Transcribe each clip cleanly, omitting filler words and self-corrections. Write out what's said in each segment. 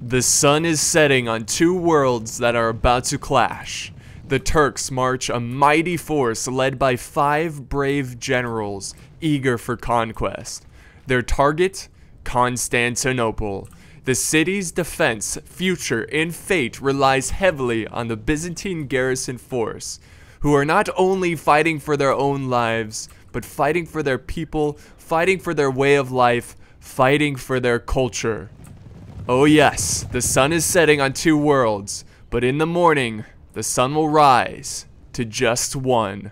The sun is setting on two worlds that are about to clash. The Turks march a mighty force led by 5 brave generals eager for conquest. Their target? Constantinople. The city's defense, future, and fate relies heavily on the Byzantine garrison force, who are not only fighting for their own lives, but fighting for their people, fighting for their way of life, fighting for their culture. Oh yes, the sun is setting on two worlds, but in the morning, the sun will rise to just one.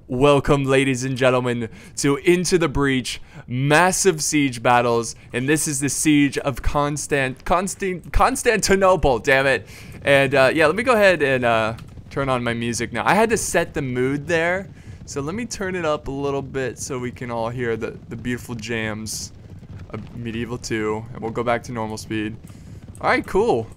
Welcome, ladies and gentlemen, to Into the Breach, massive siege battles, and this is the siege of Constantinople, damn it. And yeah, let me go ahead and turn on my music now. I had to set the mood there, so let me turn it up a little bit so we can all hear the beautiful jams of Medieval 2, and we'll go back to normal speed. Alright, cool.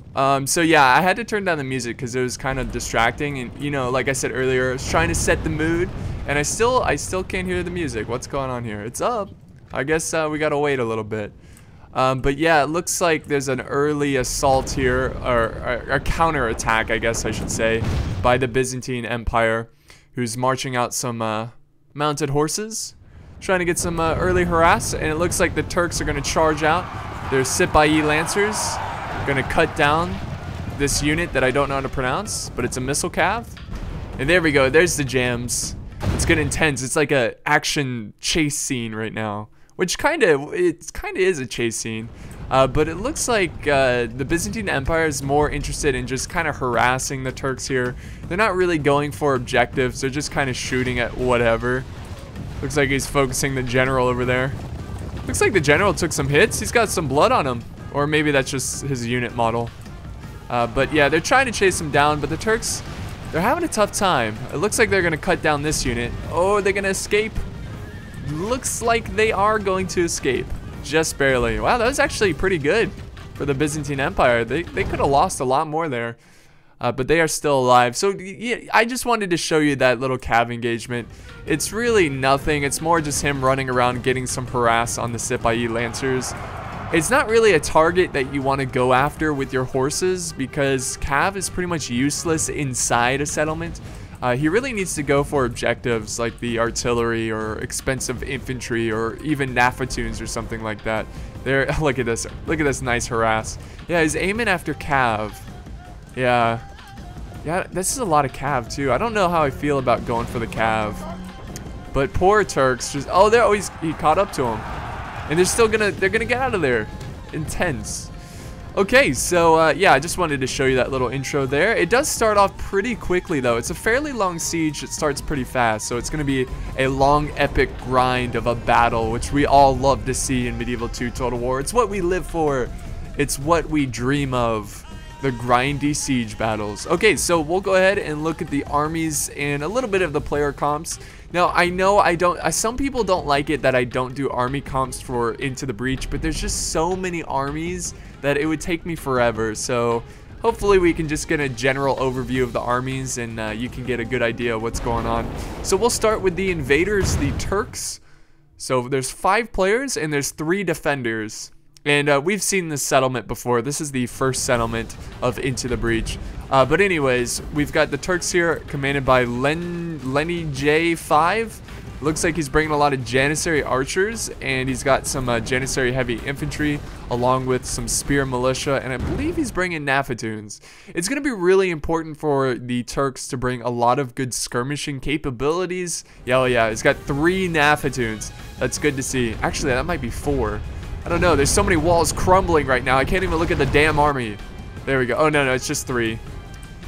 So yeah, I had to turn down the music because it was kind of distracting, and you know, like I said earlier, I was trying to set the mood, and I still can't hear the music. What's going on here? It's up. I guess we gotta wait a little bit. But yeah, it looks like there's an early assault here, or a counter-attack, I guess I should say, by the Byzantine Empire, who's marching out some mounted horses, trying to get some early harass, and it looks like the Turks are gonna charge out. Their Sipahi Lancers gonna cut down this unit that I don't know how to pronounce, but it's a missile cav. And there we go, there's the jams. It's getting intense. It's like a action chase scene right now, which kind of is a chase scene, but it looks like the Byzantine Empire is more interested in just kind of harassing the Turks here. They're not really going for objectives, they're just kind of shooting at whatever. Looks like he's focusing the general over there. Looks like the general took some hits. He's got some blood on him, or maybe that's just his unit model. But yeah, they're trying to chase him down, but the Turks, they're having a tough time. It looks like they're gonna cut down this unit. Oh, they're gonna escape. Looks like they are going to escape, just barely. Wow, that was actually pretty good for the Byzantine Empire. They could have lost a lot more there, but they are still alive. So yeah, I just wanted to show you that little cav engagement. It's really nothing. It's more just him running around getting some harass on the Sipahi Lancers. It's not really a target that you want to go after with your horses, because cav is pretty much useless inside a settlement. He really needs to go for objectives like the artillery or expensive infantry or even nafatoons or something like that. There, look at this nice harass. Yeah, he's aiming after cav. Yeah, this is a lot of cav too. I don't know how I feel about going for the cav, but poor Turks just, oh, he caught up to him, and they're gonna get out of there. Intense. Okay, so yeah, I just wanted to show you that little intro there. It does start off pretty quickly though. It's a fairly long siege. It starts pretty fast, so it's gonna be a long epic grind of a battle, which we all love to see in Medieval 2 Total War. It's what we live for. It's what we dream of. The grindy siege battles. Okay, so we'll go ahead and look at the armies and a little bit of the player comps. Now, I know some people don't like it that I don't do army comps for Into the Breach, but there's just so many armies that it would take me forever. So hopefully we can just get a general overview of the armies, and you can get a good idea of what's going on. So we'll start with the invaders, the Turks. So there's 5 players and there's 3 defenders. And we've seen this settlement before. This is the first settlement of Into the Breach. But anyways, we've got the Turks here commanded by Lenny J5. Looks like he's bringing a lot of Janissary archers, and he's got some Janissary heavy infantry along with some spear militia, and I believe he's bringing nafatoons. It's going to be really important for the Turks to bring a lot of good skirmishing capabilities. Yeah, oh yeah, he's got 3 nafatoons. That's good to see. Actually, that might be 4. I don't know, there's so many walls crumbling right now, I can't even look at the damn army. There we go. Oh no, it's just 3.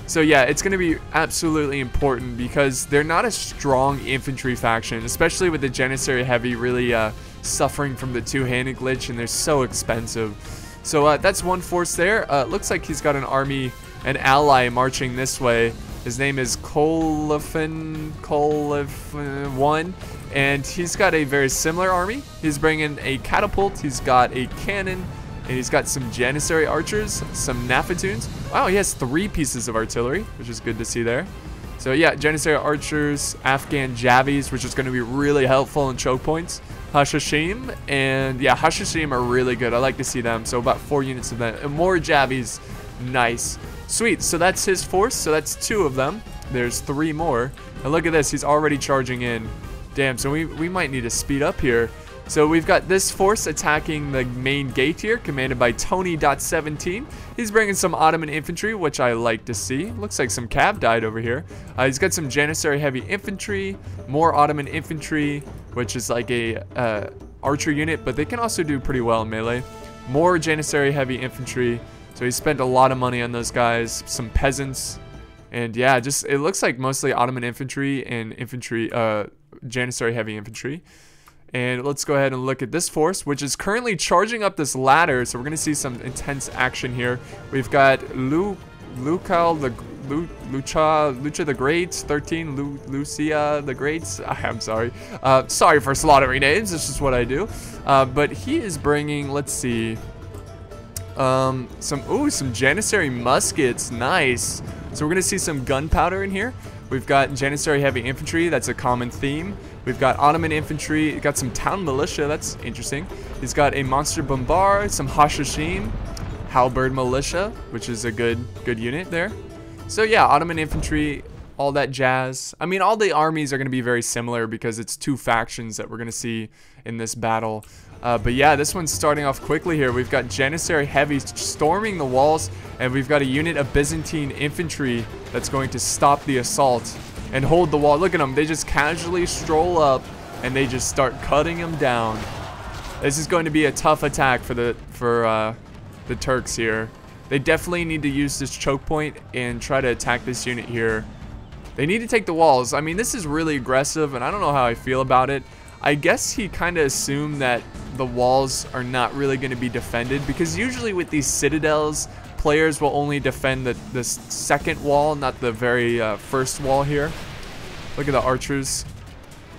So yeah, it's going to be absolutely important because they're not a strong infantry faction, especially with the Janissary heavy really suffering from the two-handed glitch, and they're so expensive. So that's one force there. Looks like he's got an ally marching this way. His name is Kolifin 1, and he's got a very similar army. He's bringing a catapult, he's got a cannon, and he's got some Janissary archers, some nafatoons. Wow, he has 3 pieces of artillery, which is good to see there. So yeah, Janissary archers, Afghan javies, which is going to be really helpful in choke points. Hashashim, and yeah, Hashashim are really good. I like to see them. So about 4 units of them, and more Javies. Nice, sweet. So that's his force. So that's 2 of them. There's 3 more. And look at this, he's already charging in. Damn, so we might need to speed up here. So we've got this force attacking the main gate here, commanded by Tony.17. He's bringing some Ottoman infantry, which I like to see. Looks like some cav died over here. He's got some Janissary heavy infantry, more Ottoman infantry, which is like a archer unit, but they can also do pretty well in melee. More Janissary heavy infantry. So he spent a lot of money on those guys. Some peasants. And yeah, just it looks like mostly Ottoman infantry and infantry, Janissary heavy infantry. And let's go ahead and look at this force, which is currently charging up this ladder. So we're going to see some intense action here. We've got Lucha the Great, 13, Lucia the Great. I'm sorry. Sorry for slaughtering names. This is what I do. But he is bringing, let's see, some Janissary muskets. Nice. So we're going to see some gunpowder in here. We've got Janissary heavy infantry. That's a common theme. We've got Ottoman infantry. We've got some town militia. That's interesting. He's got a monster bombard, some Hashashim, halberd militia, which is a good unit there. So yeah, Ottoman infantry, all that jazz. I mean, all the armies are going to be very similar because it's 2 factions that we're going to see in this battle. But yeah, this one's starting off quickly here. We've got Janissary heavy storming the walls, and we've got a unit of Byzantine infantry that's going to stop the assault and hold the wall. Look at them. They just casually stroll up, and they just start cutting them down. This is going to be a tough attack for the Turks here. They definitely need to use this choke point and try to attack this unit here. They need to take the walls. I mean, this is really aggressive, and I don't know how I feel about it. I guess he kind of assumed that the walls are not really going to be defended, because usually with these citadels, players will only defend the second wall, not the very first wall here. Look at the archers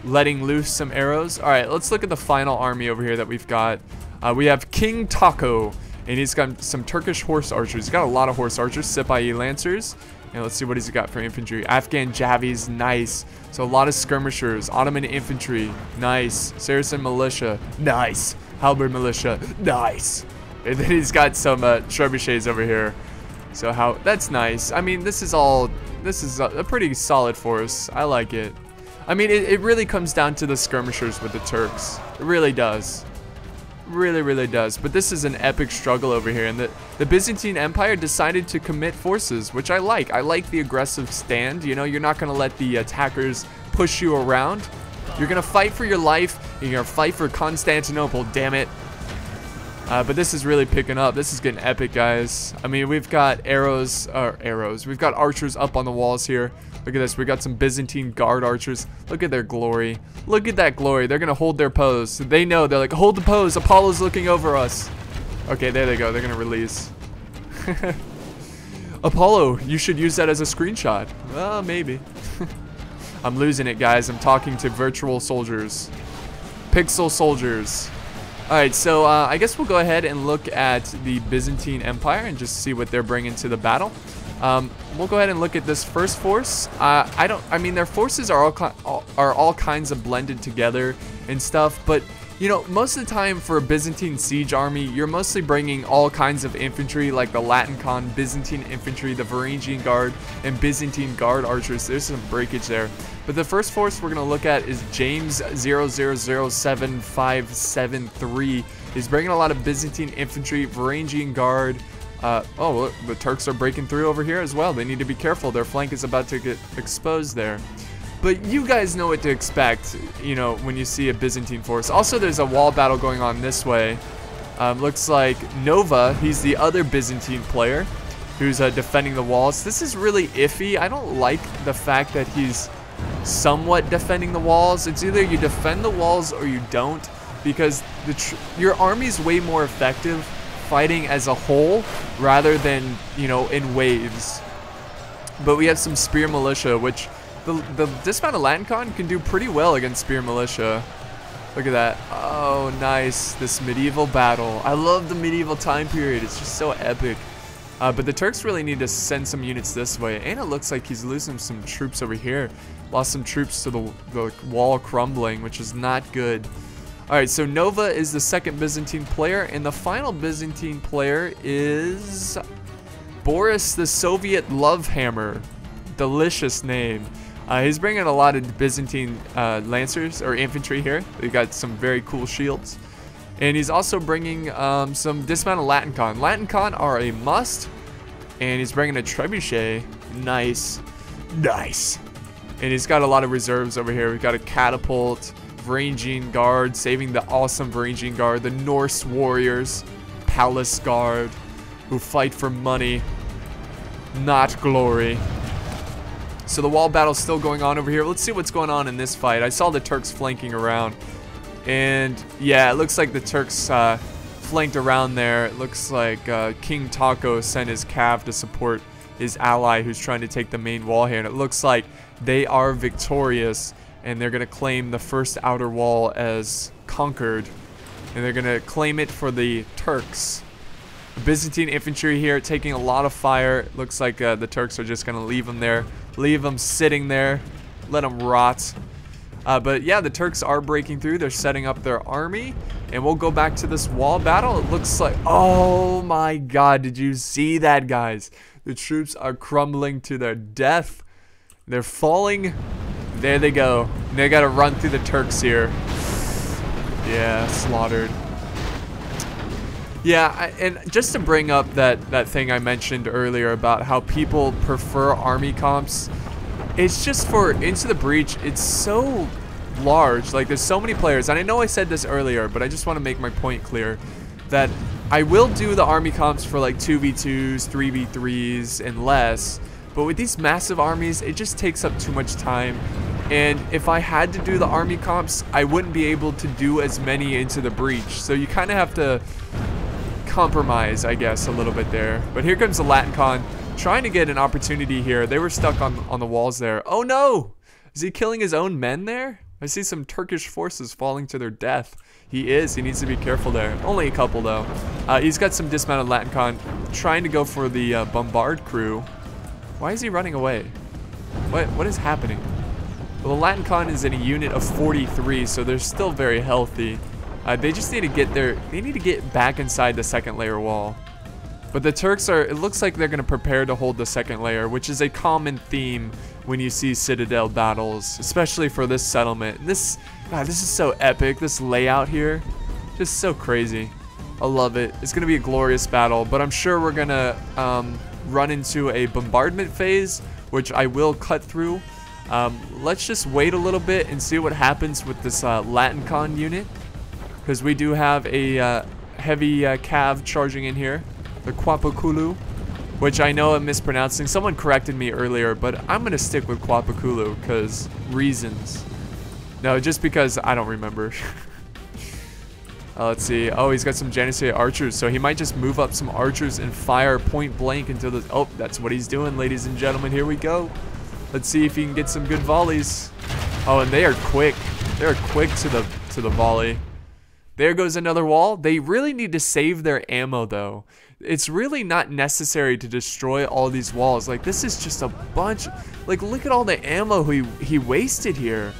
letting loose some arrows. All right, let's look at the final army over here that we've got. We have King Taco, and he's got some Turkish horse archers. He's got a lot of horse archers, Sipahi lancers. And let's see what he's got for infantry. Afghan Javis, nice. So a lot of skirmishers. Ottoman infantry, nice. Saracen militia, nice. Halberd militia, nice. And then he's got some trebuchets over here. So that's nice. I mean, this is a pretty solid force. I like it. I mean, it really comes down to the skirmishers with the Turks. It really does. Really does. But this is an epic struggle over here, and the Byzantine Empire decided to commit forces, which I like. I like the aggressive stand. You know, you're not going to let the attackers push you around. You're going to fight for your life, and you're going to fight for Constantinople, damn it. But this is really picking up. This is getting epic, guys. I mean, we've got we've got archers up on the walls here. Look at this. We got some Byzantine guard archers. Look at their glory. Look at that glory. They're going to hold their pose. They know. They're like, hold the pose. Apollo's looking over us. Okay, there they go. They're going to release. Apollo, you should use that as a screenshot. Well, maybe. I'm losing it, guys. I'm talking to virtual soldiers. Pixel soldiers. Alright, so I guess we'll go ahead and look at the Byzantine Empire and just see what they're bringing to the battle. We'll go ahead and look at this first force. I mean, their forces are all kinds of blended together and stuff, but you know, most of the time for a Byzantine siege army, you're mostly bringing all kinds of infantry, like the Latincon, Byzantine infantry, the Varangian Guard, and Byzantine Guard archers. There's some breakage there. But the first force we're going to look at is James 00075773. He's bringing a lot of Byzantine infantry, Varangian Guard. Oh, look, the Turks are breaking through over here as well. They need to be careful. Their flank is about to get exposed there. But you guys know what to expect, you know, when you see a Byzantine force. Also, there's a wall battle going on this way. Looks like Nova, he's the other Byzantine player who's defending the walls. This is really iffy. I don't like the fact that he's somewhat defending the walls. It's either you defend the walls or you don't, because your army's way more effective fighting as a whole rather than, you know, in waves. But we have some spear militia, which the dismounted Latincon can do pretty well against spear militia. Look at that. Oh, nice. This medieval battle. I love the medieval time period. It's just so epic. But the Turks really need to send some units this way. And it looks like he's losing some troops over here. Lost some troops to the wall crumbling, which is not good. Alright, so Nova is the second Byzantine player, and the final Byzantine player is Boris the Soviet Love Hammer. Delicious name. He's bringing a lot of Byzantine lancers or infantry here. They've got some very cool shields. And he's also bringing some dismounted Latincon. Latincon are a must. And he's bringing a trebuchet. Nice. Nice. And he's got a lot of reserves over here. We've got a catapult, Varangian Guard, saving the awesome Varangian Guard, the Norse warriors, Palace Guard, who fight for money, not glory. So the wall battle's still going on over here. Let's see what's going on in this fight. I saw the Turks flanking around. And yeah, it looks like the Turks flanked around there. It looks like King Taco sent his cav to support his ally who's trying to take the main wall here. And it looks like they are victorious. And they're going to claim the first outer wall as conquered. And they're going to claim it for the Turks. The Byzantine infantry here taking a lot of fire. It looks like the Turks are just going to leave them there. Leave them sitting there. Let them rot. But yeah, the Turks are breaking through. They're setting up their army. And we'll go back to this wall battle. It looks like... Oh my god, did you see that, guys? The troops are crumbling to their death. They're falling. There they go. And they got to run through the Turks here. Yeah, slaughtered. Yeah, and just to bring up that thing I mentioned earlier about how people prefer army comps, it's just for Into the Breach, it's so large. Like, there's so many players, and I know I said this earlier, but I just want to make my point clear, that I will do the army comps for like 2v2s, 3v3s, and less, but with these massive armies, it just takes up too much time. And if I had to do the army comps, I wouldn't be able to do as many Into the Breach. So you kind of have to compromise, I guess, a little bit there. But here comes the Latincon trying to get an opportunity here. They were stuck on the walls there. Oh no! Is he killing his own men there? I see some Turkish forces falling to their death. He is. He needs to be careful there. Only a couple though. He's got some dismounted Latincon trying to go for the bombard crew. Why is he running away? What is happening? Well, the Latincon is in a unit of 43, so they're still very healthy. They just need to get they need to get back inside the second layer wall. But the Turks it looks like they're going to prepare to hold the second layer, which is a common theme when you see Citadel battles, especially for this settlement. God, this is so epic, this layout here. Just so crazy. I love it. It's going to be a glorious battle, but I'm sure we're going to run into a bombardment phase, which I will cut through. Let's just wait a little bit and see what happens with this Latincon unit. Because we do have a heavy cav charging in here. The Kwapakulu, which I know I'm mispronouncing. Someone corrected me earlier, but I'm going to stick with Kwapakulu because reasons. No, just because I don't remember. Let's see. Oh, he's got some Janissary archers, so he might just move up some archers and fire point blank until the... Oh, that's what he's doing, ladies and gentlemen. Here we go. Let's see if he can get some good volleys. Oh, and they are quick. They're quick to the volley. There goes another wall. They really need to save their ammo, though. It's really not necessary to destroy all these walls. Like, this is just a bunch. Like, look at all the ammo he wasted here.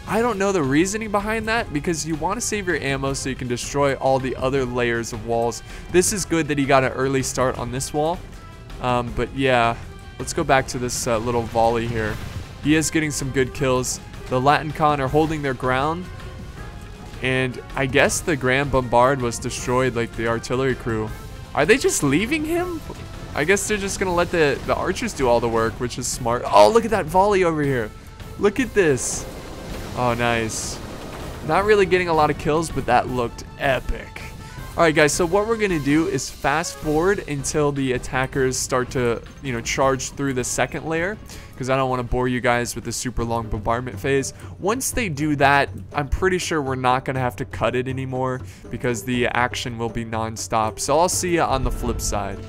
I don't know the reasoning behind that, because you want to save your ammo so you can destroy all the other layers of walls. This is good that he got an early start on this wall. But yeah, let's go back to this little volley here. He is getting some good kills. The Latincon are holding their ground. And I guess the Grand Bombard was destroyed like the artillery crew. Are they just leaving him? I guess they're just going to let the archers do all the work, which is smart. Oh, look at that volley over here. Look at this. Oh, nice. Not really getting a lot of kills, but that looked epic. Alright guys, so what we're going to do is fast forward until the attackers start to, charge through the second layer. Because I don't want to bore you guys with the super long bombardment phase. Once they do that, I'm pretty sure we're not going to have to cut it anymore. Because the action will be non-stop. So I'll see you on the flip side.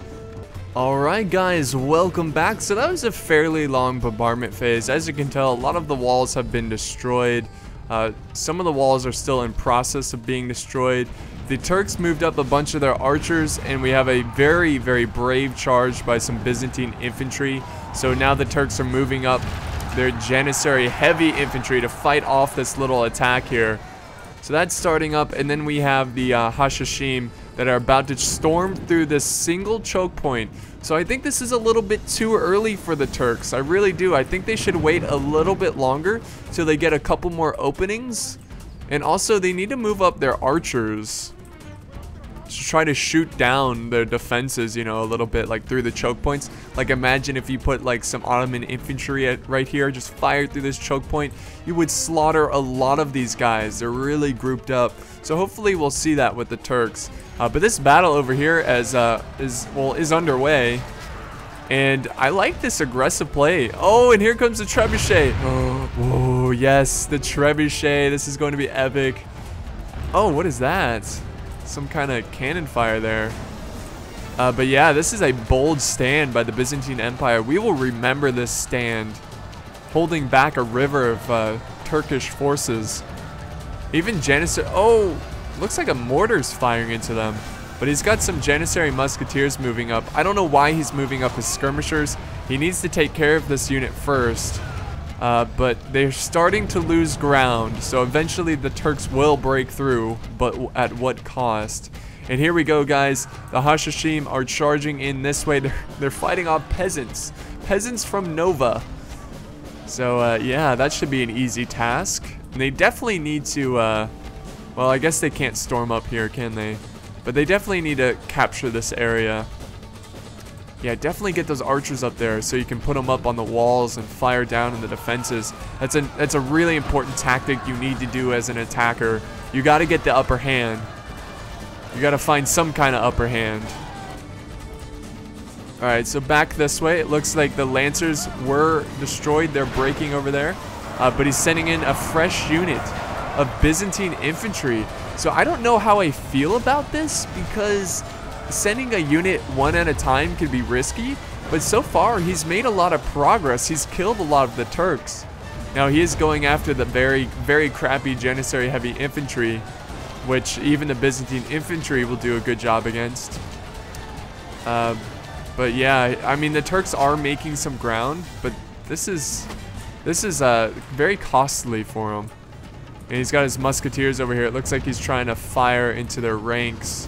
Alright guys, welcome back. So that was a fairly long bombardment phase. As you can tell, a lot of the walls have been destroyed. Some of the walls are still in process of being destroyed. The Turks moved up a bunch of their archers, and we have a very, very brave charge by some Byzantine infantry. So now the Turks are moving up their Janissary heavy infantry to fight off this little attack here. So that's starting up, and then we have the Hashashim that are about to storm through this single choke point. So I think this is a little bit too early for the Turks. I really do. I think they should wait a little bit longer till they get a couple more openings. And also, they need to move up their archers to try to shoot down their defenses, you know, a little bit, like through the choke points. Like, imagine if you put like some Ottoman infantry right here, just fire through this choke point, you would slaughter a lot of these guys. They're really grouped up. So hopefully we'll see that with the Turks. But this battle over here is underway. And I like this aggressive play. Oh, and here comes the trebuchet. Oh, yes, the trebuchet. This is going to be epic. Oh, what is that? Some kind of cannon fire there. But yeah, this is a bold stand by the Byzantine Empire. We will remember this stand, holding back a river of Turkish forces. Even Janissary. Oh, looks like a mortar's firing into them. But he's got some Janissary musketeers moving up. I don't know why he's moving up his skirmishers. He needs to take care of this unit first. But they're starting to lose ground, so eventually the Turks will break through, but at what cost? And here we go, guys. The Hashashim are charging in this way. They're fighting off peasants from Nova. So yeah, that should be an easy task. And they definitely need to well, I guess they can't storm up here, can they? But they definitely need to capture this area. Yeah, definitely get those archers up there so you can put them up on the walls and fire down in the defenses. That's a really important tactic you need to do as an attacker. You got to get the upper hand. You got to find some kind of upper hand. Alright, so back this way. It looks like the Lancers were destroyed. They're breaking over there. But he's sending in a fresh unit of Byzantine infantry. So I don't know how I feel about this, because sending a unit one at a time can be risky, but so far he's made a lot of progress. He's killed a lot of the Turks. Now he is going after the very, very crappy Janissary heavy infantry, which even the Byzantine infantry will do a good job against. But yeah, I mean, the Turks are making some ground, but this is very costly for him. And he's got his musketeers over here. It looks like he's trying to fire into their ranks.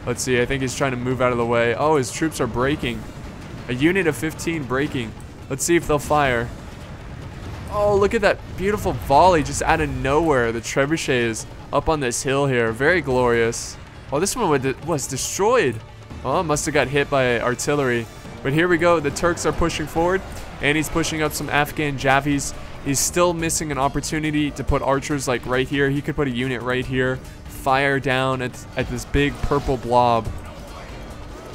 Let's see, I think he's trying to move out of the way. Oh, his troops are breaking. A unit of 15 breaking. Let's see if they'll fire. Oh, look at that beautiful volley just out of nowhere. The trebuchet is up on this hill here. Very glorious. Oh, this one was destroyed. Oh, must have got hit by artillery. But here we go. The Turks are pushing forward, and he's pushing up some Afghan Javis. He's still missing an opportunity to put archers like right here. He could put a unit right here, fire down at this big purple blob.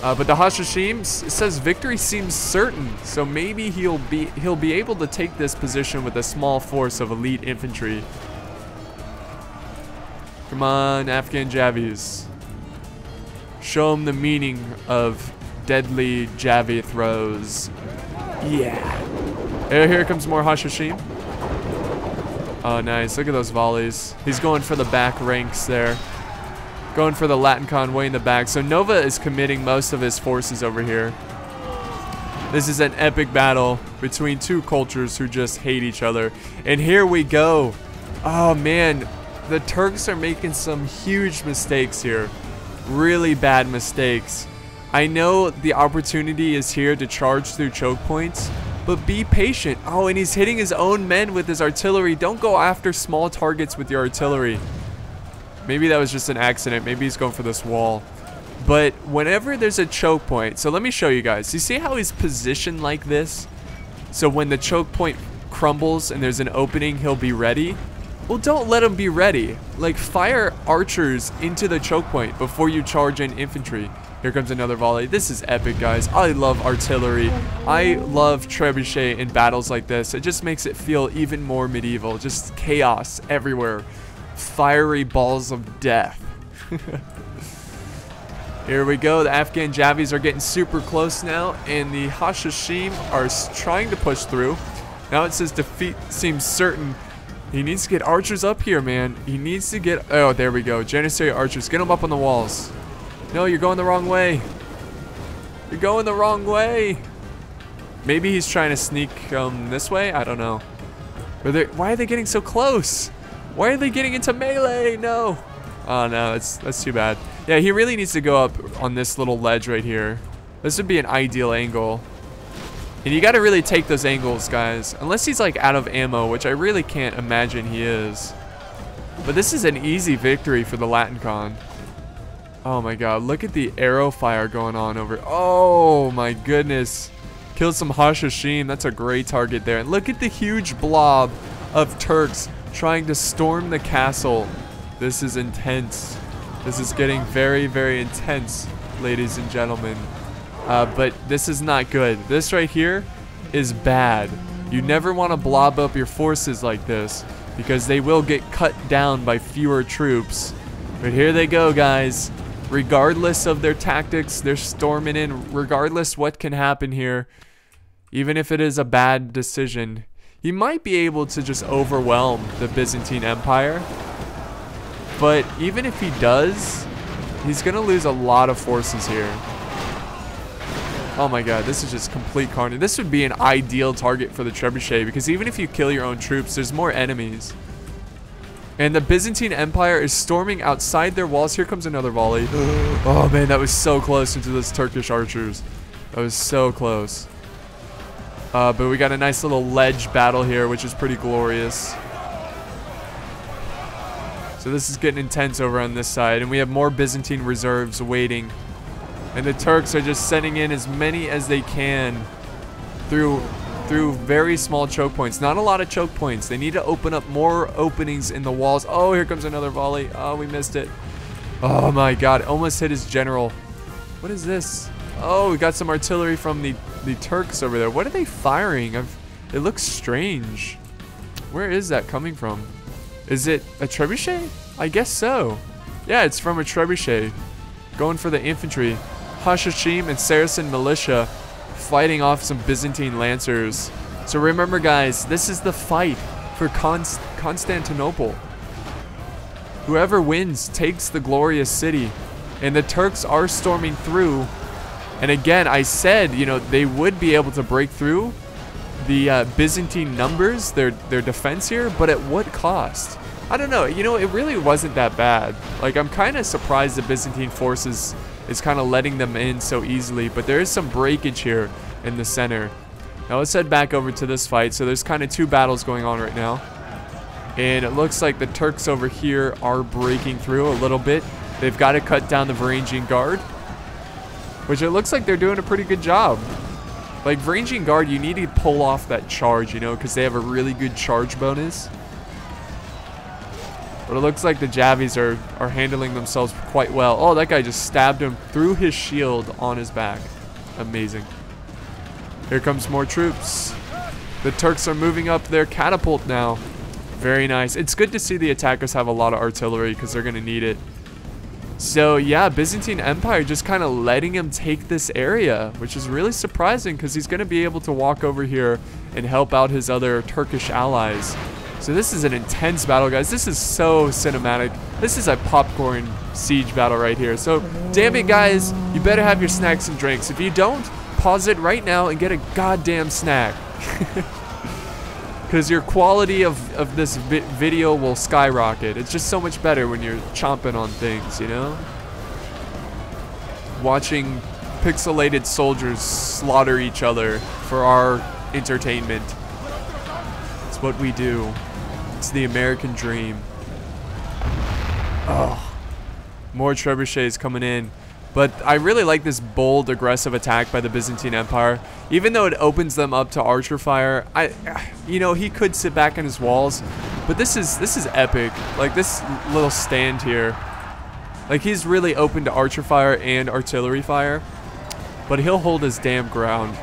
But the Hashashim, it says victory seems certain, so maybe he'll be able to take this position with a small force of elite infantry. Come on, Afghan Javis. Show him the meaning of deadly Javi throws. Yeah. Here comes more Hashashim. Oh, nice. Look at those volleys. He's going for the back ranks there. Going for the Latin convoy in the back. So Nova is committing most of his forces over here. This is an epic battle between two cultures who just hate each other. And here we go. Oh, man. The Turks are making some huge mistakes here. Really bad mistakes. I know the opportunity is here to charge through choke points, but be patient. Oh, and he's hitting his own men with his artillery. Don't go after small targets with your artillery. Maybe that was just an accident. Maybe he's going for this wall. But whenever there's a choke point, so let me show you guys. You see how he's positioned like this? So when the choke point crumbles and there's an opening, he'll be ready. Well, don't let him be ready. Like, fire archers into the choke point before you charge in infantry. Here comes another volley. This is epic, guys. I love artillery. I love trebuchet in battles like this. It just makes it feel even more medieval. Just chaos everywhere. Fiery balls of death. Here we go. The Afghan Javis are getting super close now, and the Hashashim are trying to push through. Now it says defeat seems certain. He needs to get archers up here, man. He needs to get... Oh, there we go. Janissary archers. Get them up on the walls. No, you're going the wrong way. You're going the wrong way. Maybe he's trying to sneak this way? I don't know. Why are they getting so close? Why are they getting into melee? No. Oh no, that's too bad. Yeah, he really needs to go up on this little ledge right here. This would be an ideal angle. And you gotta really take those angles, guys. Unless he's like out of ammo, which I really can't imagine he is. But this is an easy victory for the Latin Con. Oh my god, look at the arrow fire going on over. Oh my goodness. Killed some Hashashim. That's a great target there. And look at the huge blob of Turks trying to storm the castle. This is intense. This is getting very, very intense, ladies and gentlemen. But this is not good. This right here is bad. You never want to blob up your forces like this because they will get cut down by fewer troops. But here they go, guys. Regardless of their tactics, they're storming in. Regardless what can happen here, even if it is a bad decision, he might be able to just overwhelm the Byzantine Empire. But even if he does, he's going to lose a lot of forces here. Oh my god, this is just complete carnage. This would be an ideal target for the trebuchet because even if you kill your own troops, there's more enemies. And the Byzantine Empire is storming outside their walls. Here comes another volley. Oh man, that was so close into those Turkish archers. That was so close. But we got a nice little ledge battle here, which is pretty glorious. So this is getting intense over on this side. And we have more Byzantine reserves waiting. And the Turks are just sending in as many as they can through very small choke points. Not a lot of choke points. They need to open up more openings in the walls. Oh, here comes another volley. Oh, we missed it. Oh my god, almost hit his general. What is this? Oh, we got some artillery from the Turks over there. What are they firing? It looks strange. Where is that coming from? Is it a trebuchet? I guess so. Yeah, it's from a trebuchet. Going for the infantry. Hashashim and Saracen militia fighting off some Byzantine lancers. So remember, guys, this is the fight for Constantinople. Whoever wins takes the glorious city. And the Turks are storming through. And again, I said, you know, they would be able to break through the Byzantine numbers, their defense here, but at what cost? I don't know. You know, it really wasn't that bad. Like, I'm kind of surprised the Byzantine forces is kind of letting them in so easily, but there is some breakage here in the center. Now let's head back over to this fight. So there's kind of two battles going on right now. And it looks like the Turks over here are breaking through a little bit. They've got to cut down the Varangian Guard, which it looks like they're doing a pretty good job. Like, Varangian Guard, you need to pull off that charge, you know, because they have a really good charge bonus. But it looks like the Javis are handling themselves quite well. Oh, that guy just stabbed him through his shield on his back. Amazing. Here comes more troops. The Turks are moving up their catapult now. Very nice. It's good to see the attackers have a lot of artillery because they're going to need it. So, yeah, Byzantine Empire just kind of letting him take this area, which is really surprising because he's going to be able to walk over here and help out his other Turkish allies. So this is an intense battle, guys. This is so cinematic. This is a popcorn siege battle right here. So, damn it, guys. You better have your snacks and drinks. If you don't, pause it right now and get a goddamn snack. Because your quality of this video will skyrocket. It's just so much better when you're chomping on things, you know? Watching pixelated soldiers slaughter each other for our entertainment. It's what we do. It's the American dream. Oh, more trebuchets coming in. But I really like this bold, aggressive attack by the Byzantine Empire. Even though it opens them up to archer fire, you know, he could sit back in his walls. But this is epic. Like, this little stand here. Like, he's really open to archer fire and artillery fire. But he'll hold his damn ground.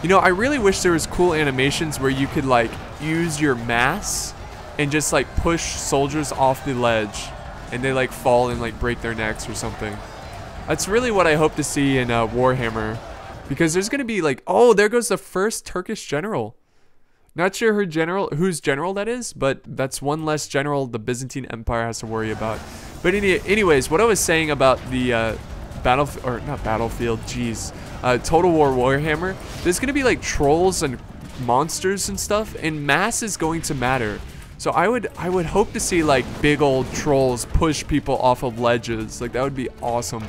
You know, I really wish there was cool animations where you could, like, use your mass and just, like, push soldiers off the ledge. And they, like, fall and, like, break their necks or something. That's really what I hope to see in Warhammer. Because there's going to be, like, oh, there goes the first Turkish general. Not sure whose general that is, but that's one less general the Byzantine Empire has to worry about. But anyways, what I was saying about the Total War Warhammer, there's going to be, like, trolls and monsters and stuff, and mass is going to matter. So I would hope to see like big old trolls push people off of ledges. Like that would be awesome.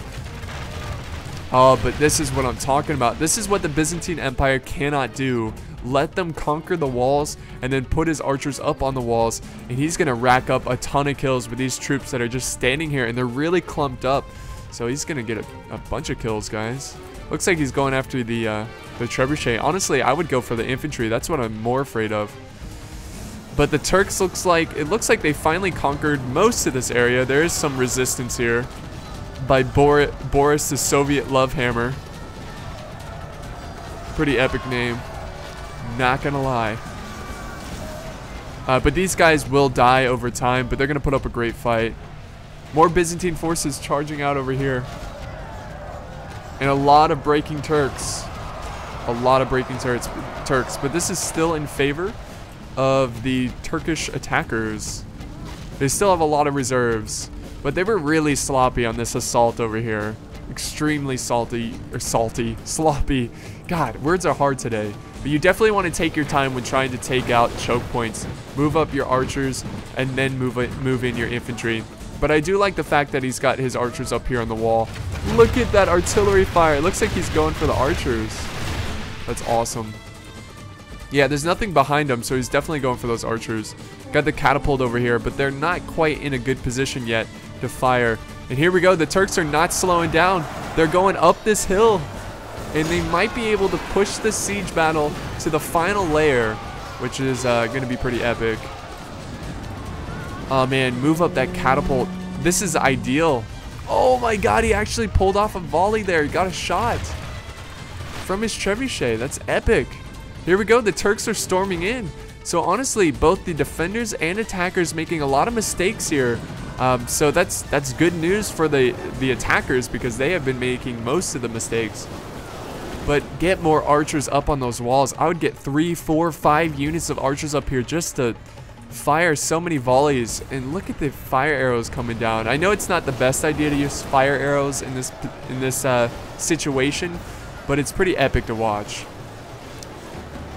Oh, but this is what I'm talking about. This is what the Byzantine Empire cannot do. Let them conquer the walls and then put his archers up on the walls, and he's gonna rack up a ton of kills with these troops that are just standing here, and they're really clumped up. So he's gonna get a bunch of kills, guys. Looks like he's going after the trebuchet. Honestly, I would go for the infantry. That's what I'm more afraid of. But the Turks looks like they finally conquered most of this area. There is some resistance here by Boris the Soviet Love Hammer. Pretty epic name. Not gonna lie. But these guys will die over time, but they're gonna put up a great fight. More Byzantine forces charging out over here. And a lot of breaking Turks. A lot of breaking Turks. But this is still in favor of the Turkish attackers. They still have a lot of reserves. But they were really sloppy on this assault over here. Extremely sloppy. God, words are hard today. But you definitely want to take your time when trying to take out choke points. Move up your archers and then move in your infantry. But I do like the fact that he's got his archers up here on the wall. Look at that artillery fire. It looks like he's going for the archers. That's awesome. Yeah, there's nothing behind him, so he's definitely going for those archers. Got the catapult over here, but they're not quite in a good position yet to fire. And here we go. The Turks are not slowing down. They're going up this hill. And they might be able to push the siege battle to the final layer, which is going to be pretty epic. Oh, man. Move up that catapult. This is ideal. Oh, my God. He actually pulled off a volley there. He got a shot from his trebuchet. That's epic. Here we go. The Turks are storming in. So, honestly, both the defenders and attackers making a lot of mistakes here. So that's good news for the attackers because they have been making most of the mistakes. But get more archers up on those walls. I would get 3, 4, 5 units of archers up here just to fire so many volleys. And look at the fire arrows coming down. I know it's not the best idea to use fire arrows in this situation, but it's pretty epic to watch.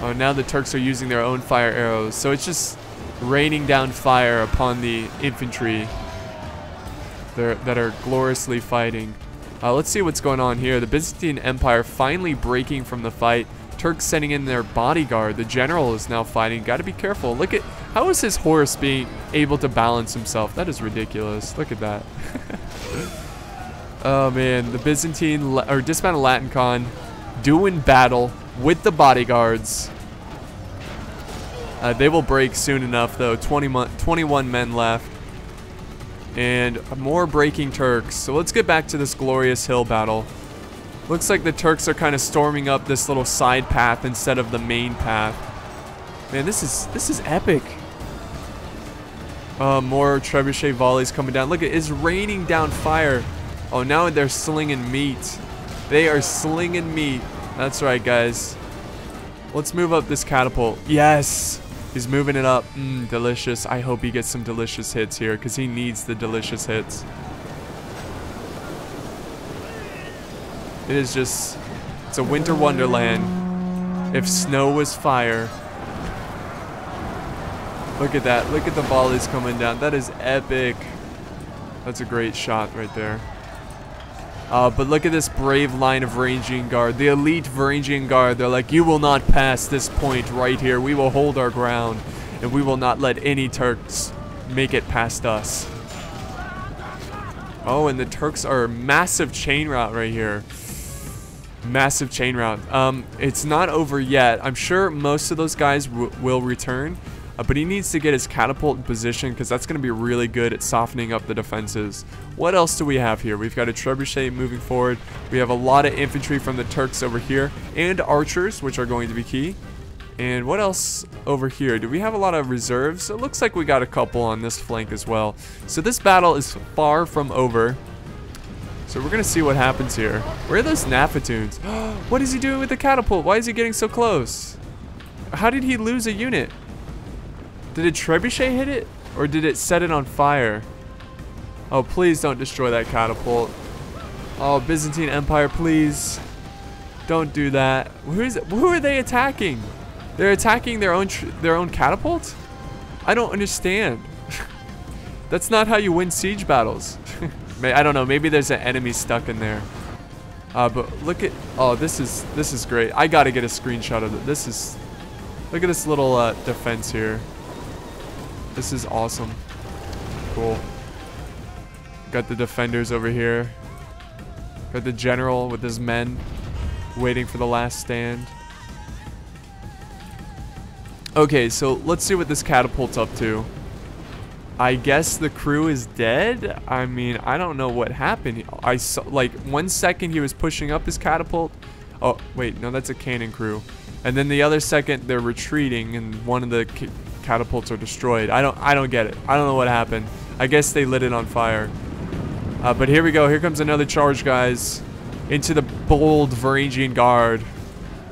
Oh, now the Turks are using their own fire arrows. So it's just raining down fire upon the infantry that are gloriously fighting. Let's see what's going on here. The Byzantine Empire finally breaking from the fight. Turks sending in their bodyguard. The general is now fighting. Got to be careful. Look at how is his horse being able to balance himself? That is ridiculous. Look at that. Oh man, the Byzantine or dismounted Latin doing battle with the bodyguards. They will break soon enough though. 21 men left. And more breaking Turks. So let's get back to this glorious hill battle. Looks like the Turks are kind of storming up this little side path instead of the main path. Man, this is epic. More trebuchet volleys coming down. Look, it's raining down fire. Oh, now they're slinging meat. They are slinging meat. That's right, guys. Let's move up this catapult. Yes! He's moving it up. Delicious. I hope he gets some delicious hits here because he needs the delicious hits. It is just, it's a winter wonderland. If snow was fire. Look at that. Look at the volleys coming down. That is epic. That's a great shot right there. But look at this brave line of Varangian Guard. The elite Varangian Guard. They're like, you will not pass this point right here. We will hold our ground. And we will not let any Turks make it past us. Oh, and the Turks are massive chain route right here. Massive chain route. It's not over yet. I'm sure most of those guys will return. But he needs to get his catapult in position because that's going to be really good at softening up the defenses. What else do we have here? We've got a trebuchet moving forward. We have a lot of infantry from the Turks over here and archers, which are going to be key. And what else over here? Do we have a lot of reserves? It looks like we got a couple on this flank as well. So this battle is far from over. So we're going to see what happens here. Where are those Nafatoons? What is he doing with the catapult? Why is he getting so close? How did he lose a unit? Did a trebuchet hit it? Or did it set it on fire? Oh, please don't destroy that catapult. Oh, Byzantine Empire, please. Don't do that. Who are they attacking? They're attacking their own catapult? I don't understand. That's not how you win siege battles. I don't know. Maybe there's an enemy stuck in there. But look at... Oh, this is great. I gotta get a screenshot of it. This is... Look at this little defense here. This is awesome. Cool. Got the defenders over here. Got the general with his men waiting for the last stand. Okay, so let's see what this catapult's up to. I guess the crew is dead. I mean, I don't know what happened. I saw, like, 1 second he was pushing up his catapult. Oh, wait, no, that's a cannon crew. And then the other second they're retreating and one of the catapults are destroyed. I don't get it. I don't know what happened. I guess they lit it on fire. But here we go. Here comes another charge, guys. Into the bold Varangian Guard.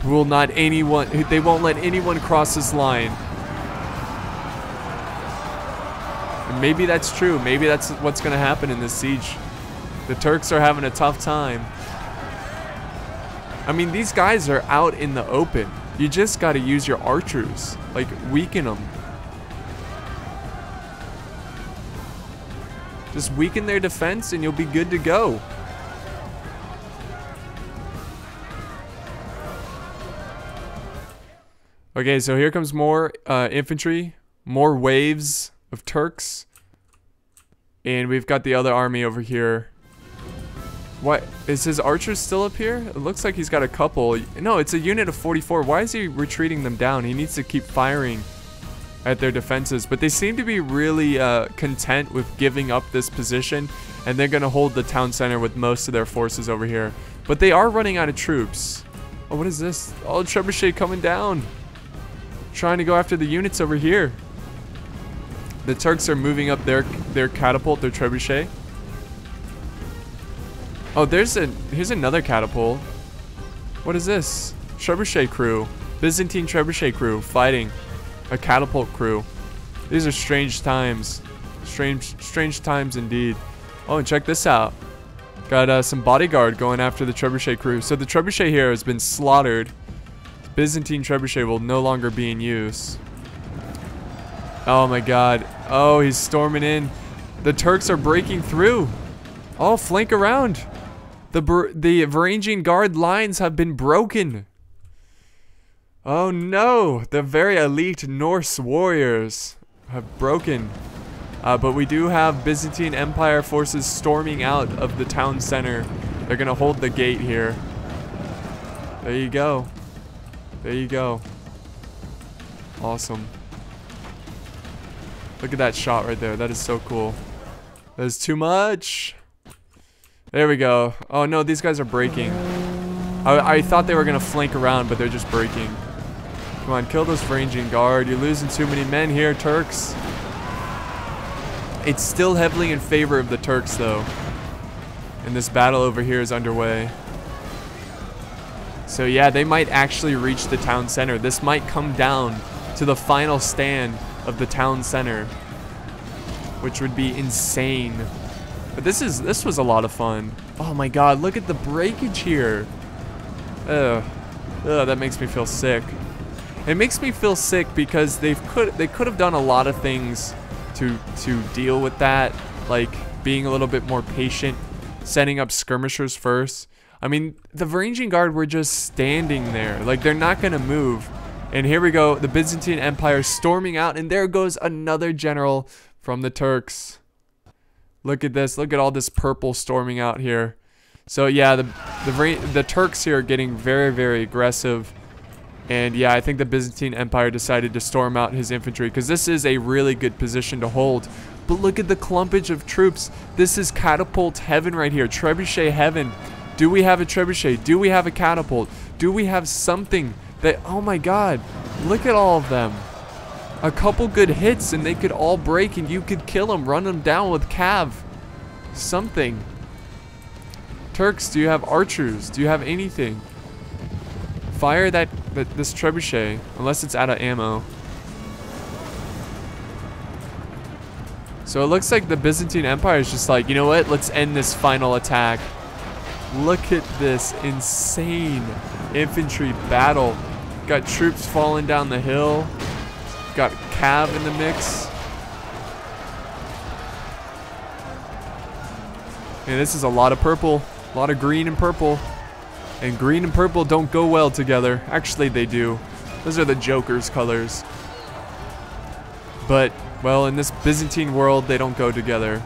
Who will not anyone... They won't let anyone cross this line. And maybe that's true. Maybe that's what's going to happen in this siege. The Turks are having a tough time. I mean, these guys are out in the open. You just got to use your archers. Like, weaken them. Just weaken their defense and you'll be good to go. Okay, so here comes more infantry. More waves of Turks. And we've got the other army over here. What? Is his archers still up here? It looks like he's got a couple. No, it's a unit of 44. Why is he retreating them down? He needs to keep firing at their defenses. But they seem to be really content with giving up this position. And they're going to hold the town center with most of their forces over here. But they are running out of troops. Oh, what is this? Oh, trebuchet coming down. Trying to go after the units over here. The Turks are moving up their catapult, their trebuchet. Oh, here's another catapult. What is this? Trebuchet crew. Byzantine trebuchet crew fighting a catapult crew. These are strange times. Strange times indeed. Oh, and check this out. Got some bodyguard going after the trebuchet crew. So the trebuchet here has been slaughtered. Byzantine trebuchet will no longer be in use. Oh my god. Oh, he's storming in. The Turks are breaking through. Oh, flank around. The Varangian Guard lines have been broken. Oh no. The very elite Norse warriors have broken. But we do have Byzantine Empire forces storming out of the town center. They're going to hold the gate here. There you go. There you go. Awesome. Look at that shot right there. That is so cool. That is too much. There we go. Oh no, these guys are breaking. I thought they were going to flank around, but they're just breaking. Come on, kill this Varangian Guard. You're losing too many men here, Turks. It's still heavily in favor of the Turks, though. And this battle over here is underway. So yeah, they might actually reach the town center. This might come down to the final stand of the town center, which would be insane. But this was a lot of fun. Oh my god, look at the breakage here. Ugh, that makes me feel sick. It makes me feel sick because they could have done a lot of things to deal with that, like being a little bit more patient, setting up skirmishers first. I mean, the Varangian Guard were just standing there. Like, they're not going to move. And here we go. The Byzantine Empire storming out. And there goes another general from the Turks. Look at this. Look at all this purple storming out here. So, yeah, the Turks here are getting very, very aggressive. And, yeah, I think the Byzantine Empire decided to storm out his infantry. Because this is a really good position to hold. But look at the clumpage of troops. This is catapult heaven right here. Trebuchet heaven. Do we have a trebuchet? Do we have a catapult? Do we have something that... Oh my god. Look at all of them. A couple good hits and they could all break and you could kill them. Run them down with cav. Something. Turks, do you have archers? Do you have anything? Fire this trebuchet. Unless it's out of ammo. So it looks like the Byzantine Empire is just like, you know what? Let's end this final attack. Look at this insane infantry battle. Got troops falling down the hill. got Cav in the mix. And this is a lot of purple. A lot of green and purple. And green and purple don't go well together. Actually, they do. Those are the Joker's colors. But, well, in this Byzantine world, they don't go together.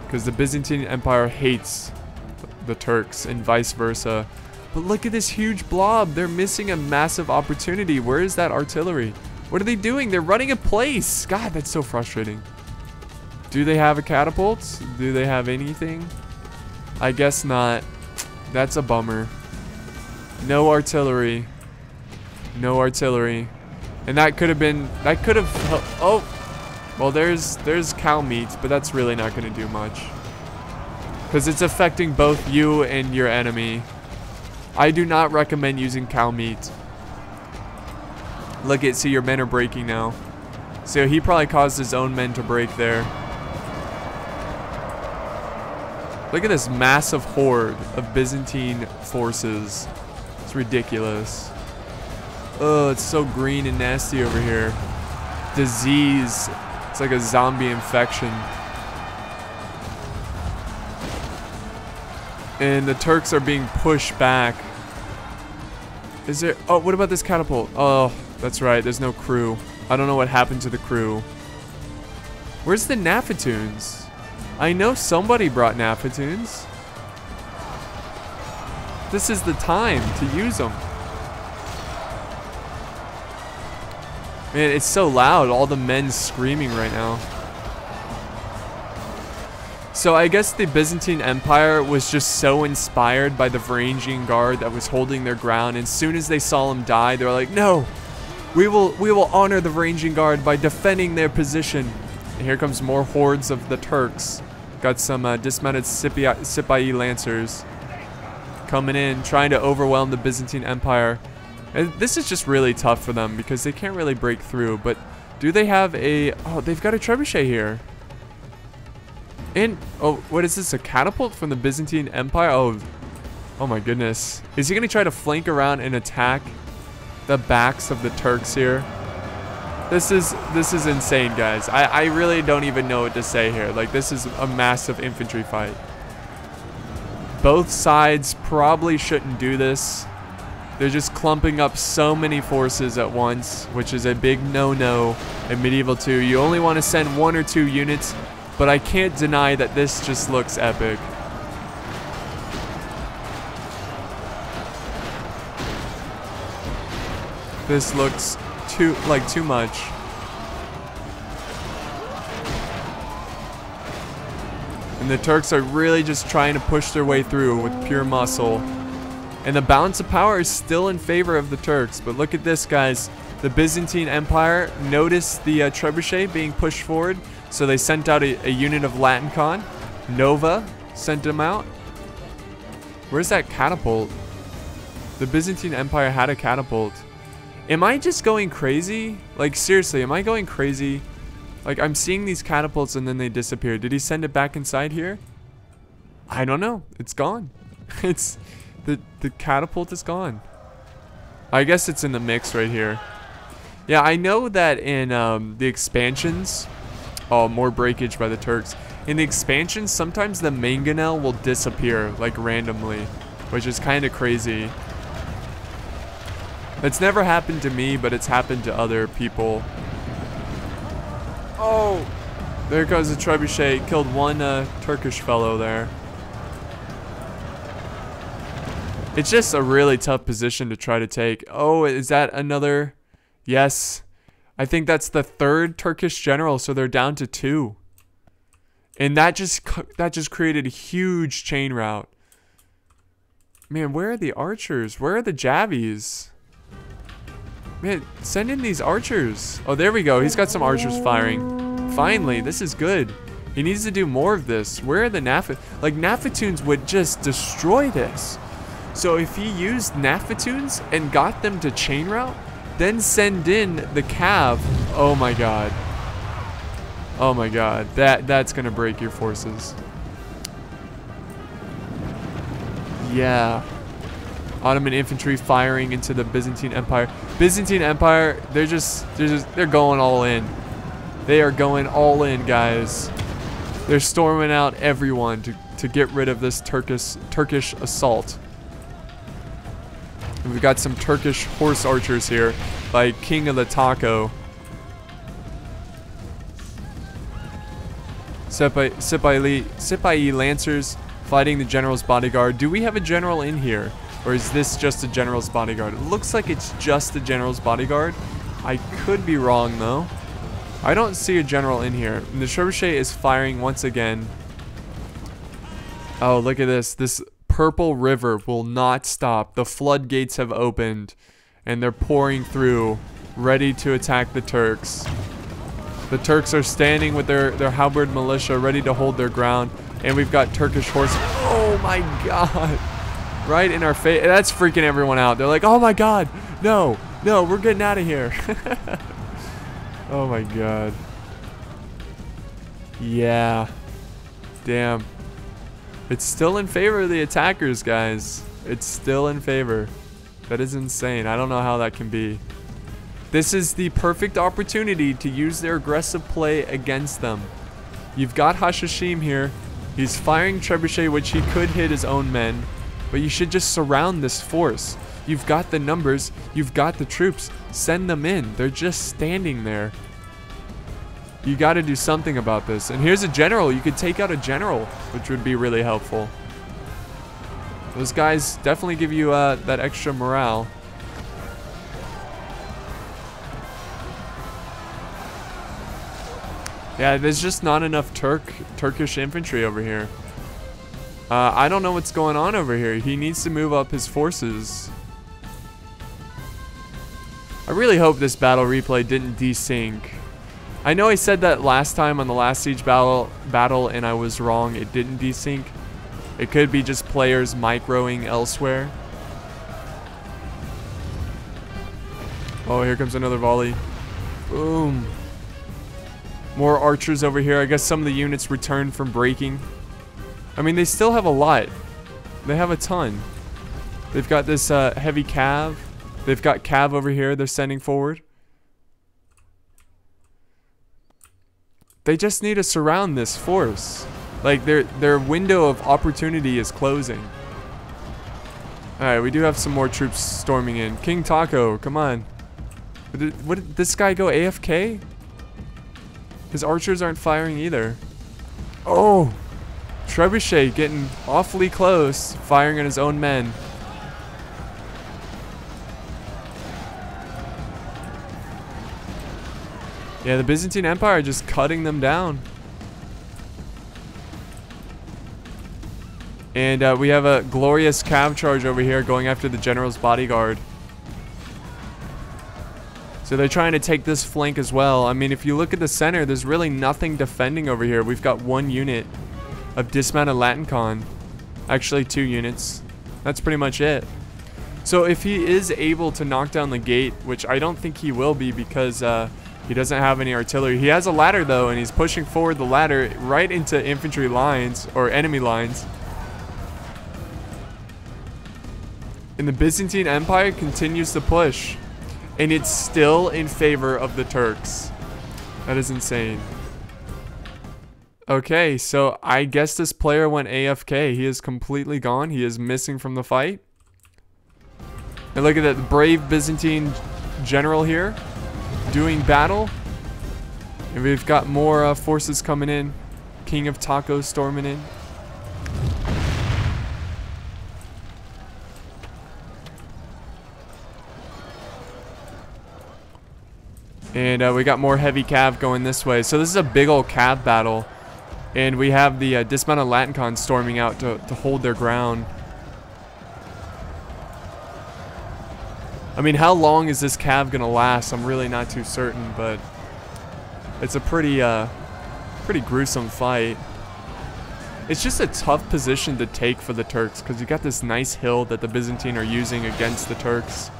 Because the Byzantine Empire hates the Turks and vice versa. But look at this huge blob. They're missing a massive opportunity. Where is that artillery? What are they doing? They're running a place. God, that's so frustrating. Do they have a catapult? Do they have anything? I guess not. That's a bummer. No artillery. No artillery. And that could have been, oh. Well, there's cow meat, but that's really not going to do much. Because it's affecting both you and your enemy. I do not recommend using cow meat. Look at, see, your men are breaking now. So he probably caused his own men to break there. Look at this massive horde of Byzantine forces. It's ridiculous. Oh, it's so green and nasty over here. Disease. It's like a zombie infection. And the Turks are being pushed back. Is there... Oh, what about this catapult? Oh, that's right. There's no crew. I don't know what happened to the crew. Where's the Nafatoons? I know somebody brought Nafatoons. This is the time to use them. Man, it's so loud. All the men screaming right now. So I guess the Byzantine Empire was just so inspired by the Varangian Guard that was holding their ground. And as soon as they saw him die, they were like, no, we will honor the Varangian Guard by defending their position. And here comes more hordes of the Turks. Got some dismounted Sipahi Lancers coming in, trying to overwhelm the Byzantine Empire. And this is just really tough for them because they can't really break through. But do they have a... Oh, they've got a trebuchet here. And, oh, what is this? A catapult from the Byzantine Empire? Oh my goodness. Is he going to try to flank around and attack the backs of the Turks here? This is insane, guys. I really don't even know what to say here. Like, this is a massive infantry fight. Both sides probably shouldn't do this. They're just clumping up so many forces at once, which is a big no-no in Medieval 2. You only want to send 1 or 2 units, but I can't deny that this just looks epic. This looks too much. And the Turks are really just trying to push their way through with pure muscle. And the balance of power is still in favor of the Turks. But look at this, guys. The Byzantine Empire noticed the trebuchet being pushed forward. So they sent out a unit of Latincon. Nova sent them out. Where's that catapult? The Byzantine Empire had a catapult. Am I just going crazy? Like, seriously, am I going crazy? Like, I'm seeing these catapults and then they disappear. Did he send it back inside here? I don't know. It's gone. It's... The catapult is gone. I guess it's in the mix right here. Yeah, I know that in the expansions... Oh, more breakage by the Turks. In the expansions, sometimes the mangonel will disappear, like, randomly. Which is kind of crazy. It's never happened to me, but it's happened to other people. Oh! There goes the trebuchet. Killed one Turkish fellow there. It's just a really tough position to try to take. Oh, is that another? Yes. I think that's the 3rd Turkish general, so they're down to 2. And that just created a huge chain route. Man, where are the archers? Where are the Javies? Man, send in these archers. Oh, there we go. He's got some archers firing. Finally, this is good. He needs to do more of this. Where are the Nafatoons would just destroy this. So if he used Nafatoons and got them to chain route, then send in the Cav. Oh my god. Oh my god. That's gonna break your forces. Yeah. Ottoman infantry firing into the Byzantine Empire. Byzantine Empire, they're going all in. They are going all in, guys. They're storming out everyone to get rid of this Turkish assault. And we've got some Turkish horse archers here by King of the Taco. Sipahi Lancers fighting the general's bodyguard. Do we have a general in here? Or is this just a general's bodyguard? It looks like it's just a general's bodyguard. I could be wrong though. I don't see a general in here. And the trebuchet is firing once again. Oh, look at this. This purple river will not stop. The floodgates have opened and they're pouring through, ready to attack the Turks. The Turks are standing with their halberd militia ready to hold their ground. And we've got Turkish horse. Oh my god. Right in our face. That's freaking everyone out. They're like, oh my god. No, we're getting out of here. Oh my god. Yeah. Damn. It's still in favor of the attackers, guys. It's still in favor. That is insane. I don't know how that can be. This is the perfect opportunity to use their aggressive play against them. You've got Hashashim here. He's firing trebuchet, which he could hit his own men. But you should just surround this force. You've got the numbers. You've got the troops. Send them in. They're just standing there. You got to do something about this. And here's a general. You could take out a general, which would be really helpful. Those guys definitely give you that extra morale. Yeah, there's just not enough Turkish infantry over here. I don't know what's going on over here. He needs to move up his forces. I really hope this battle replay didn't desync. I know I said that last time on the last siege battle and I was wrong. It didn't desync. It could be just players microing elsewhere. Oh, here comes another volley. Boom. More archers over here. I guess some of the units returned from breaking. I mean, they still have a lot. They have a ton. They've got this heavy cav. They've got cav over here they're sending forward. They just need to surround this force. Like, their window of opportunity is closing. Alright, we do have some more troops storming in. King Taco, come on. What did this guy go AFK? His archers aren't firing either. Oh! Trebuchet getting awfully close, firing on his own men. Yeah, the Byzantine Empire just cutting them down. And we have a glorious cav charge over here going after the general's bodyguard. So they're trying to take this flank as well. I mean, if you look at the center, there's really nothing defending over here. We've got one unit of dismounted Latincon. Actually, 2 units. That's pretty much it. So if he is able to knock down the gate, which I don't think he will be because he doesn't have any artillery. He has a ladder though, and he's pushing forward the ladder right into infantry lines or enemy lines. And the Byzantine Empire continues to push. And it's still in favor of the Turks. That is insane. Okay, so I guess this player went AFK. He is completely gone. He is missing from the fight. And look at that brave Byzantine general here doing battle. And we've got more forces coming in. King of Taco storming in. And we got more heavy cav going this way. So this is a big old cav battle. And we have the dismounted Latincon storming out to hold their ground. I mean, how long is this cav gonna last? I'm really not too certain, but it's a pretty gruesome fight. It's just a tough position to take for the Turks because you got this nice hill that the Byzantine are using against the Turks.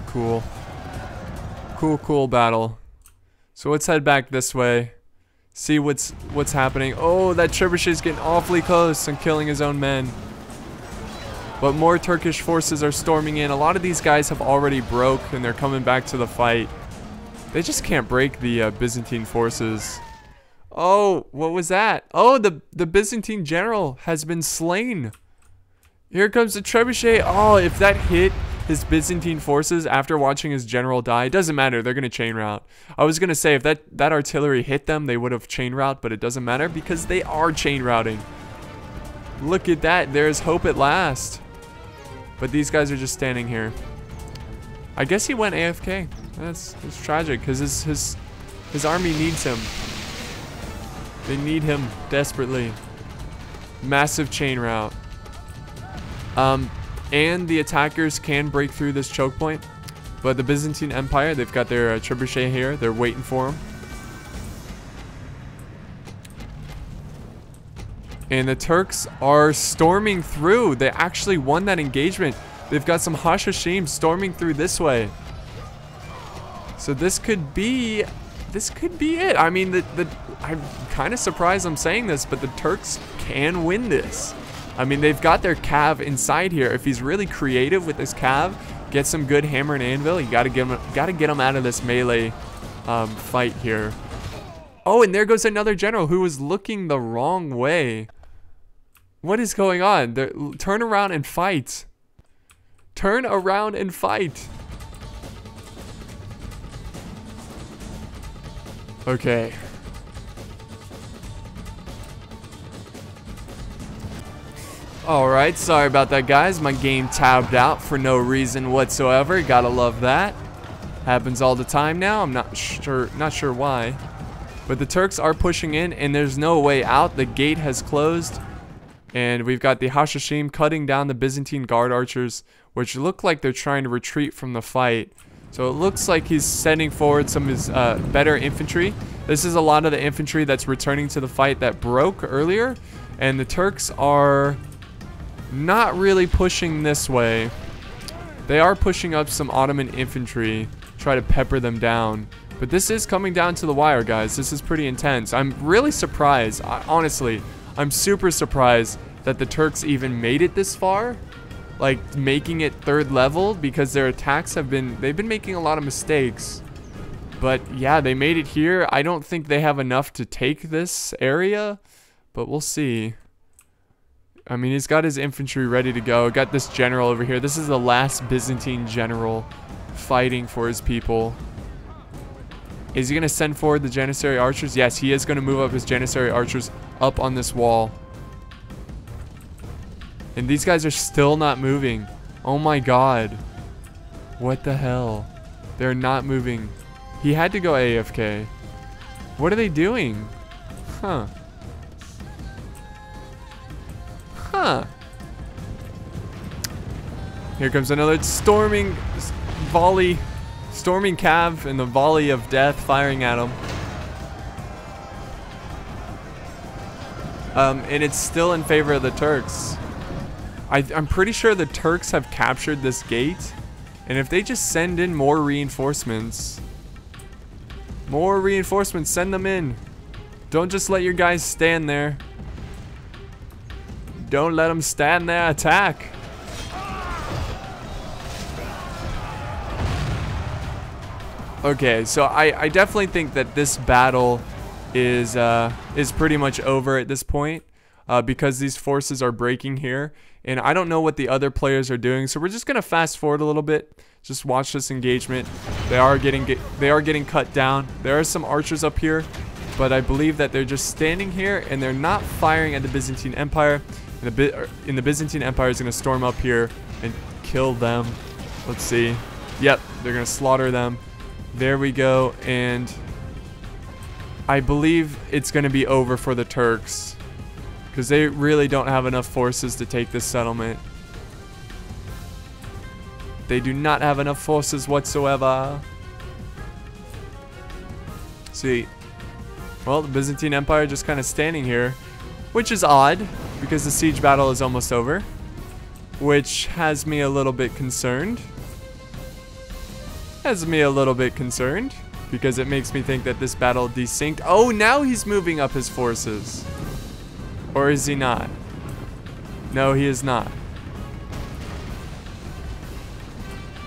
Cool. Cool battle. So let's head back this way See what's happening. Oh, that trebuchet is getting awfully close and killing his own men. But more Turkish forces are storming in. A lot of these guys have already broke and they're coming back to the fight. They just can't break the Byzantine forces. Oh, what was that? Oh, the Byzantine general has been slain. Here comes the trebuchet. Oh, if that hit his Byzantine forces after watching his general die, it doesn't matter. They're going to chain route. I was going to say if that artillery hit them, they would have chain route, but it doesn't matter because they are chain routing. Look at that. There's hope at last. But these guys are just standing here. I guess he went AFK. That's tragic because his army needs him. They need him desperately. Massive chain route. And the attackers can break through this choke point. But the Byzantine Empire, they've got their trebuchet here. They're waiting for him. And the Turks are storming through. They actually won that engagement. They've got some Hashashim storming through this way. So this could be it. I mean, I'm kind of surprised I'm saying this, but the Turks can win this. I mean, they've got their cav inside here. If he's really creative with this cav, get some good hammer and anvil, you gotta get him out of this melee fight here. Oh, and there goes another general who was looking the wrong way. What is going on? Turn around and fight. Turn around and fight. Okay. Alright, sorry about that, guys. My game tabbed out for no reason whatsoever. Gotta love that. Happens all the time now. I'm not sure why. But the Turks are pushing in, and there's no way out. The gate has closed. And we've got the Hashashim cutting down the Byzantine guard archers, which look like they're trying to retreat from the fight. So it looks like he's sending forward some of his better infantry. This is a lot of the infantry that's returning to the fight that broke earlier. And the Turks are not really pushing this way. They are pushing up some Ottoman infantry, try to pepper them down. But this is coming down to the wire, guys. This is pretty intense. I'm really surprised. Honestly, I'm super surprised that the Turks even made it this far. Like, making it 3rd level, because their attacks they've been making a lot of mistakes. But yeah, they made it here. I don't think they have enough to take this area, but we'll see. I mean, he's got his infantry ready to go. Got this general over here. This is the last Byzantine general fighting for his people. Is he going to send forward the Janissary archers? Yes, he is going to move up his Janissary archers up on this wall. And these guys are still not moving. Oh my god. What the hell? They're not moving. He had to go AFK. What are they doing? Huh. Huh. Here comes another storming volley. Storming cav and the volley of death firing at him. And it's still in favor of the Turks. I'm pretty sure the Turks have captured this gate. And if they just send in more reinforcements. More reinforcements, send them in. Don't just let your guys stand there. Don't let them stand there, attack. Okay, so I definitely think that this battle is pretty much over at this point. Because these forces are breaking here. And I don't know what the other players are doing. So we're just going to fast forward a little bit. Just watch this engagement. They are getting cut down. There are some archers up here. But I believe that they're just standing here. And they're not firing at the Byzantine Empire. And the Byzantine Empire is going to storm up here and kill them. Let's see. Yep, they're going to slaughter them. There we go. And I believe it's going to be over for the Turks. Because they really don't have enough forces to take this settlement. They do not have enough forces whatsoever. See. Well, the Byzantine Empire just kind of standing here. Which is odd. Because the siege battle is almost over. Which has me a little bit concerned. Because because it makes me think that this battle desynced. Oh, now he's moving up his forces. Or is he not? No, he is not.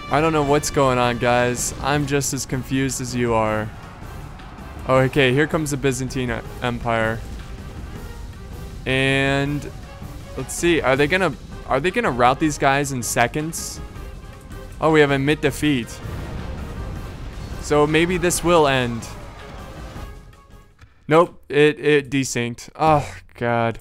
I don't know what's going on, guys. I'm just as confused as you are. Oh, okay, here comes the Byzantine Empire. And let's see, are they gonna rout these guys in seconds? Oh, we have a mid defeat. So maybe this will end. Nope, it desynced. Oh god.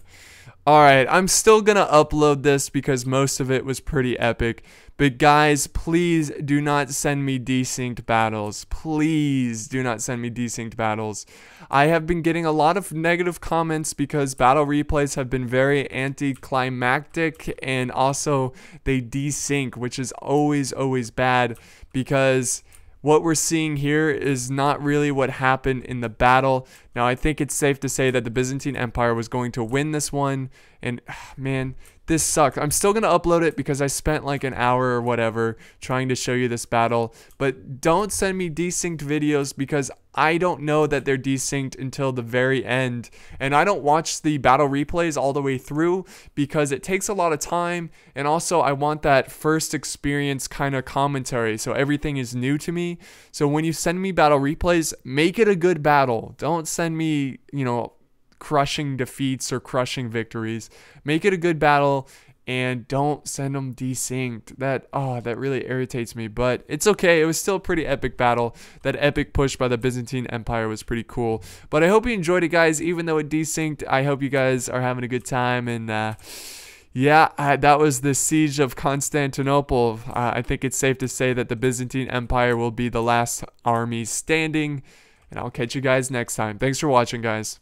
Alright, I'm still gonna upload this because most of it was pretty epic. But guys, please do not send me desynced battles. Please do not send me desynced battles. I have been getting a lot of negative comments because battle replays have been very anticlimactic, and also they desync, which is always bad because what we're seeing here is not really what happened in the battle. Now, I think it's safe to say that the Byzantine Empire was going to win this one. And, man, this sucked. I'm still going to upload it because I spent like an hour or whatever trying to show you this battle. But don't send me desynced videos because I don't know that they're desynced until the very end. And I don't watch the battle replays all the way through because it takes a lot of time. And also, I want that first experience kind of commentary. So everything is new to me. So when you send me battle replays, make it a good battle. Don't send me, you know, crushing defeats or crushing victories. Make it a good battle and don't send them desynced. That really irritates me, but it's okay. It was still a pretty epic battle. That epic push by the Byzantine Empire was pretty cool. But I hope you enjoyed it, guys. Even though it desynced, I hope you guys are having a good time. And yeah, that was the siege of Constantinople. I think it's safe to say that the Byzantine Empire will be the last army standing. And I'll catch you guys next time. Thanks for watching, guys.